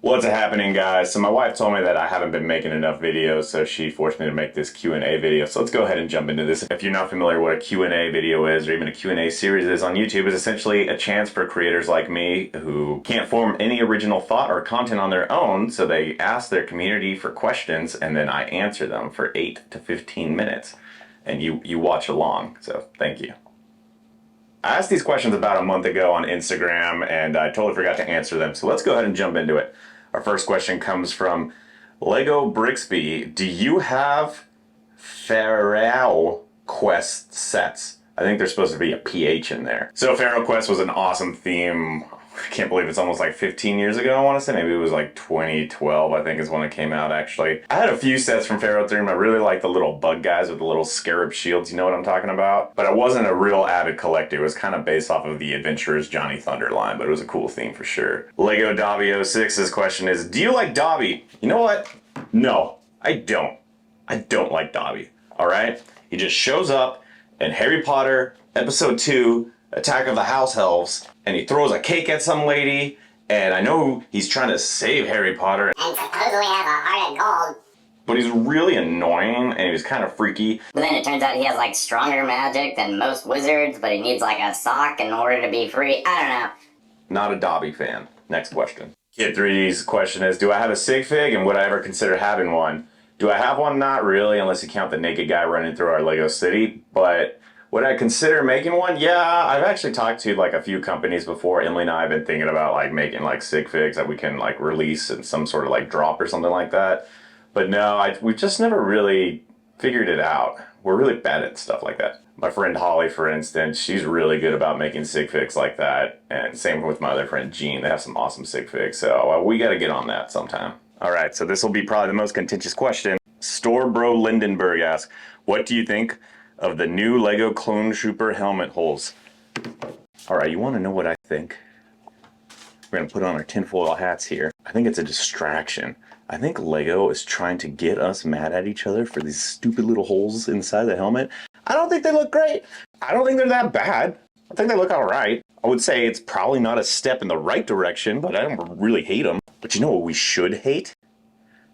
What's happening, guys? So my wife told me that I haven't been making enough videos, so she forced me to make this Q&A video. So let's go ahead and jump into this. If you're not familiar what a Q&A video is, or even a Q&A series is on YouTube, is essentially a chance for creators like me who can't form any original thought or content on their own, so they ask their community for questions, and then I answer them for 8 to 15 minutes. And you watch along, so thank you. I asked these questions about a month ago on Instagram, and I totally forgot to answer them, so let's go ahead and jump into it. Our first question comes from Lego Brixby. Do you have Pharaoh Quest sets? I think there's supposed to be a PH in there. So Pharaoh Quest was an awesome theme. I can't believe it's almost like 15 years ago, I want to say. Maybe it was like 2012, I think is when it came out, actually. I had a few sets from Pharaoh theme. I really like the little bug guys with the little scarab shields, you know what I'm talking about? But I wasn't a real avid collector. It was kind of based off of the Adventurers Johnny Thunder line, but it was a cool theme for sure. Lego Dobby 06's question is, do you like Dobby? You know what? No, I don't. I don't like Dobby, all right? He just shows up in Harry Potter Episode 2, Attack of the House Elves, and he throws a cake at some lady, and I know he's trying to save Harry Potter. And supposedly has a heart of gold. But he's really annoying, and he was kind of freaky. But then it turns out he has like stronger magic than most wizards, but he needs like a sock in order to be free. I don't know. Not a Dobby fan. Next question. Kid 3D's question is, do I have a Sigfig, and would I ever consider having one? Do I have one? Not really, unless you count the naked guy running through our Lego city, but would I consider making one? Yeah, I've actually talked to like a few companies before. Emily and I have been thinking about like making like Sigfigs that we can like release in some sort of like drop or something like that. But no, we've just never really figured it out. We're really bad at stuff like that. My friend Holly, for instance, she's really good about making Sigfigs like that. And same with my other friend Jean. They have some awesome Sigfigs. So we got to get on that sometime. All right, so this will be probably the most contentious question. Store Bro Lindenberg asks, what do you think of the new Lego Clone Trooper helmet holes? All right, you want to know what I think? We're going to put on our tinfoil hats here. I think it's a distraction. I think Lego is trying to get us mad at each other for these stupid little holes inside the helmet. I don't think they look great. I don't think they're that bad. I think they look all right. I would say it's probably not a step in the right direction, but I don't really hate them. But you know what we should hate?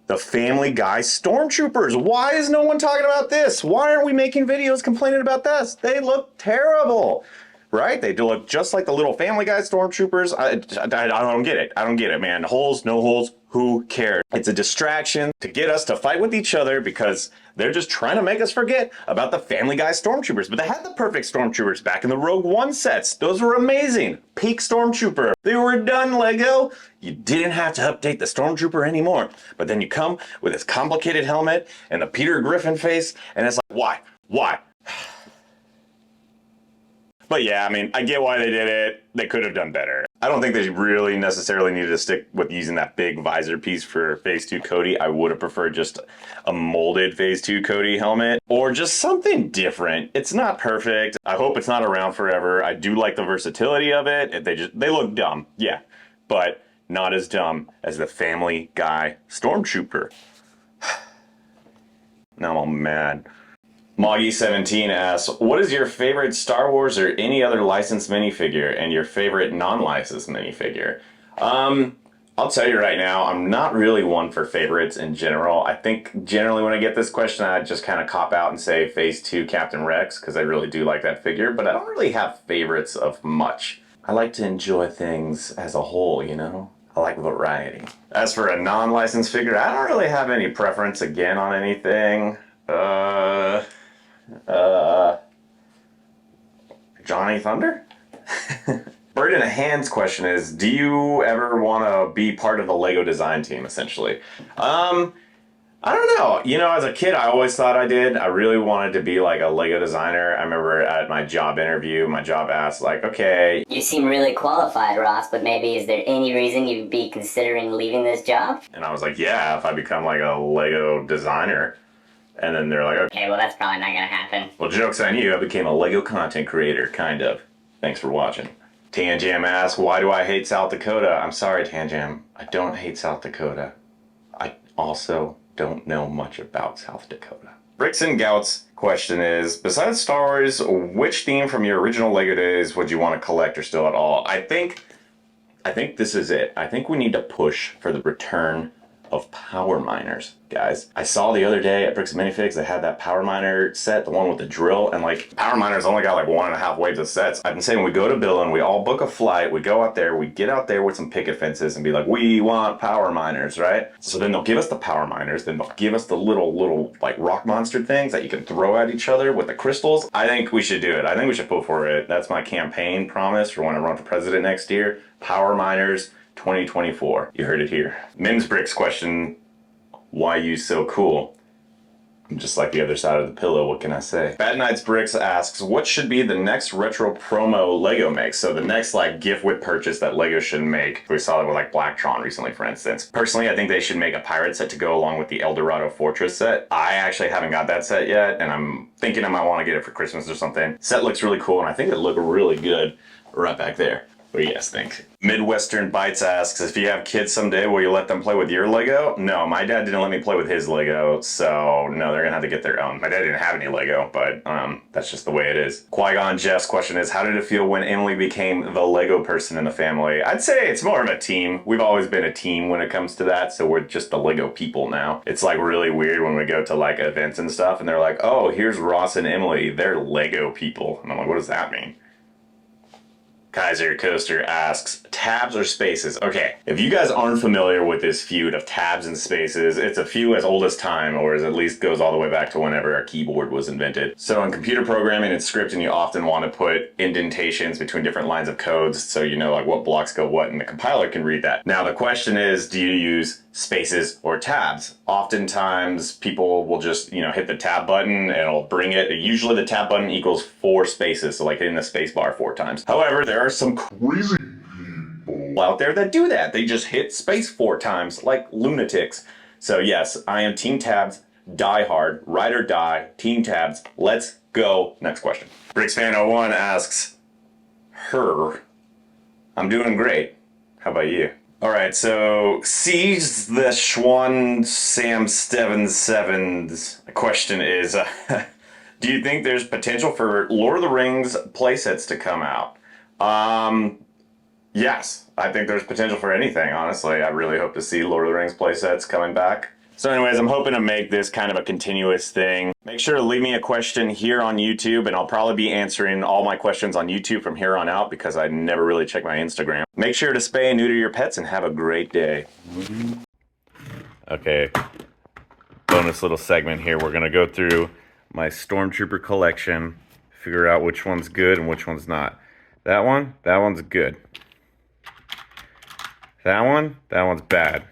The Family Guy Stormtroopers. Why is no one talking about this? Why aren't we making videos complaining about this? They look terrible, right? They do look just like the little Family Guy Stormtroopers. I don't get it. I don't get it, man. Holes, no holes, who cares? It's a distraction to get us to fight with each other because they're just trying to make us forget about the Family Guy Stormtroopers. But they had the perfect Stormtroopers back in the Rogue One sets. Those were amazing. Peak Stormtrooper. They were done, Lego. You didn't have to update the Stormtrooper anymore. But then you come with this complicated helmet and the Peter Griffin face, and it's like, why? Why? But yeah, I mean, I get why they did it. They could have done better. I don't think they really necessarily needed to stick with using that big visor piece for Phase 2 Cody. I would have preferred just a molded Phase 2 Cody helmet or just something different. It's not perfect. I hope it's not around forever. I do like the versatility of it. They look dumb, yeah, but not as dumb as the Family Guy Stormtrooper. Now I'm all mad. Moggy17 asks, what is your favorite Star Wars or any other licensed minifigure and your favorite non-licensed minifigure? I'll tell you right now, I'm not really one for favorites in general. I think generally when I get this question, I just kind of cop out and say Phase 2 Captain Rex because I really do like that figure, but I don't really have favorites of much. I like to enjoy things as a whole, you know? I like variety. As for a non-licensed figure, I don't really have any preference again on anything. Johnny Thunder? Bird in a Hand's question is, do you ever want to be part of the Lego design team, essentially? I don't know. You know, as a kid, I always thought I did. I really wanted to be like a Lego designer. I remember at my job interview, my job asked like, okay. You seem really qualified, Ross, but maybe is there any reason you'd be considering leaving this job? And I was like, yeah, if I become like a Lego designer. And then they're like, okay, well that's probably not gonna happen. Well, joke's on you, I became a Lego content creator, kind of. Thanks for watching. Tanjam asks, why do I hate South Dakota? I'm sorry, Tanjam. I don't hate South Dakota. I also don't know much about South Dakota. Bricks and Gout's question is, besides Star Wars, which theme from your original Lego days would you want to collect or still at all? I think I think this is it. I think we need to push for the return of power miners, guys. I saw the other day at Bricks and Minifigs they had that power miner set, the one with the drill, and like power miners only got like 1.5 waves of sets. I've been saying we go to Billund, we all book a flight, we go out there, we get out there with some picket fences and be like, we want power miners, right? So then they'll give us the power miners, then they'll give us the little like rock monster things that you can throw at each other with the crystals. I think we should do it. I think we should pull for it. That's my campaign promise for when I run for president next year. Power miners 2024. You heard it here. Mims Bricks question, why you so cool? I'm just like the other side of the pillow, what can I say? Bad Nights Bricks asks, what should be the next retro promo LEGO makes? So the next like gift with purchase that LEGO should make. We saw it with like Blacktron recently, for instance. Personally, I think they should make a pirate set to go along with the El Dorado Fortress set. I actually haven't got that set yet, and I'm thinking I might want to get it for Christmas or something. Set looks really cool, and I think it looked really good right back there. What do you guys think? Midwestern Bites asks, if you have kids someday, will you let them play with your Lego? No, my dad didn't let me play with his Lego, so no, they're gonna have to get their own. My dad didn't have any Lego, but that's just the way it is. Qui Gon Jess question is, how did it feel when Emily became the Lego person in the family? I'd say it's more of a team. We've always been a team when it comes to that, so we're just the Lego people now. It's like really weird when we go to like events and stuff, and they're like, oh, here's Ross and Emily, they're Lego people. And I'm like, what does that mean? Kaiser Coaster asks, tabs or spaces? Okay, if you guys aren't familiar with this feud of tabs and spaces, it's a feud as old as time, or as at least goes all the way back to whenever a keyboard was invented. So in computer programming and scripting, you often want to put indentations between different lines of codes so you know like what blocks go what, and the compiler can read that. Now the question is, do you use spaces or tabs? Oftentimes people will just, hit the tab button and it'll bring it. Usually the tab button equals 4 spaces, so like hitting the space bar 4 times. However, there are some crazy people out there that do that. They just hit space 4 times like lunatics. So yes, I am team tabs, die hard, ride or die, team tabs. Let's go. Next question. BricksFan01 asks, I'm doing great. How about you? All right, so Seize the Schwan Sam Steven Sevens question is, do you think there's potential for Lord of the Rings playsets to come out? Yes, I think there's potential for anything, honestly. I really hope to see Lord of the Rings playsets coming back. So anyways, I'm hoping to make this kind of a continuous thing. Make sure to leave me a question here on YouTube, and I'll probably be answering all my questions on YouTube from here on out because I never really check my Instagram. Make sure to spay and neuter your pets and have a great day. Okay, bonus little segment here. We're gonna go through my Stormtrooper collection, figure out which one's good and which one's not. That one's good. That one's bad.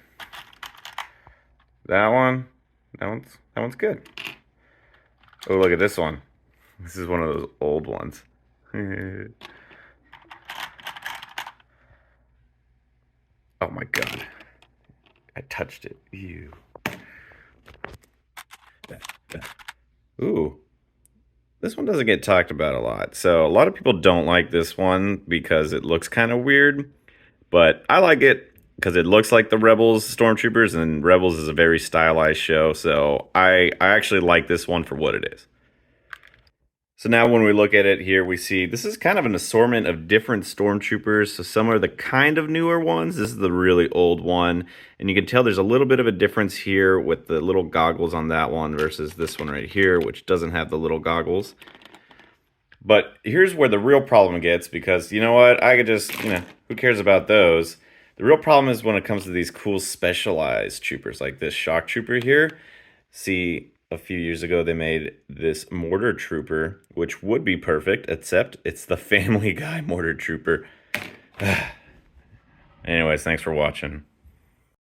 That one's good. Oh, look at this one. This is one of those old ones. Oh my god. I touched it. Ew. Ooh. This one doesn't get talked about a lot. So a lot of people don't like this one because it looks kind of weird. But I like it because it looks like the Rebels Stormtroopers, and Rebels is a very stylized show, so I actually like this one for what it is. So now when we look at it here, we see this is kind of an assortment of different Stormtroopers. So some are the kind of newer ones. This is the really old one, and you can tell there's a little bit of a difference here with the little goggles on that one versus this one right here, which doesn't have the little goggles. But here's where the real problem gets, because you know what? I could just, who cares about those? The real problem is when it comes to these cool specialized troopers like this shock trooper here. See, a few years ago they made this mortar trooper, which would be perfect, except it's the Family Guy mortar trooper. Anyways, thanks for watching.